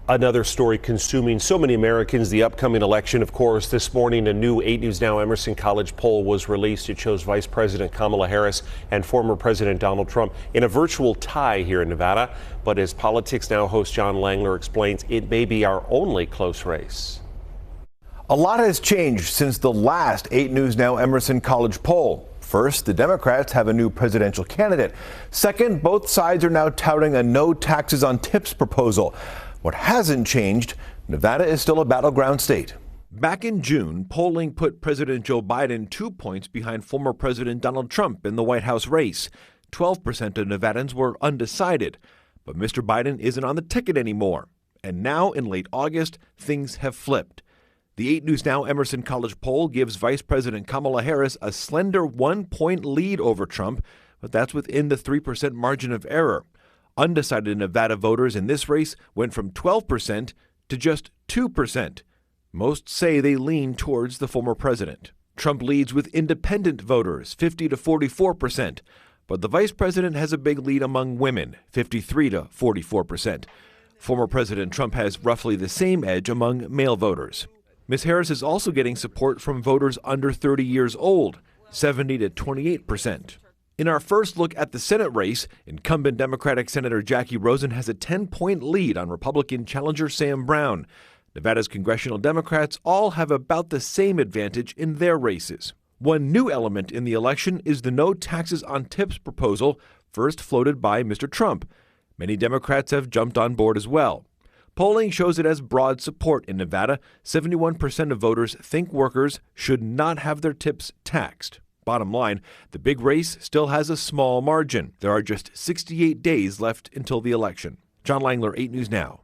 Another story consuming so many Americans, the upcoming election. Of course, this morning, a new 8 News Now Emerson College poll was released. It shows Vice President Kamala Harris and former President Donald Trump in a virtual tie here in Nevada. But as Politics Now host John Langler explains, it may be our only close race. A lot has changed since the last 8 News Now Emerson College poll. First, the Democrats have a new presidential candidate. Second, both sides are now touting a no taxes on tips proposal. What hasn't changed, Nevada is still a battleground state. Back in June, polling put President Joe Biden 2 points behind former President Donald Trump in the White House race. 12% of Nevadans were undecided. But Mr. Biden isn't on the ticket anymore. And now, in late August, things have flipped. The 8 News Now Emerson College poll gives Vice President Kamala Harris a slender 1-point lead over Trump, but that's within the 3% margin of error. Undecided Nevada voters in this race went from 12% to just 2%. Most say they lean towards the former president. Trump leads with independent voters, 50 to 44%. But the vice president has a big lead among women, 53 to 44%. Former President Trump has roughly the same edge among male voters. Ms. Harris is also getting support from voters under 30 years old, 70 to 28%. In our first look at the Senate race, incumbent Democratic Senator Jackie Rosen has a 10-point lead on Republican challenger Sam Brown. Nevada's congressional Democrats all have about the same advantage in their races. One new element in the election is the no taxes on tips proposal, first floated by Mr. Trump. Many Democrats have jumped on board as well. Polling shows it has broad support in Nevada. 71% of voters think workers should not have their tips taxed. Bottom line, the big race still has a small margin. There are just 68 days left until the election. John Langler, 8 News Now.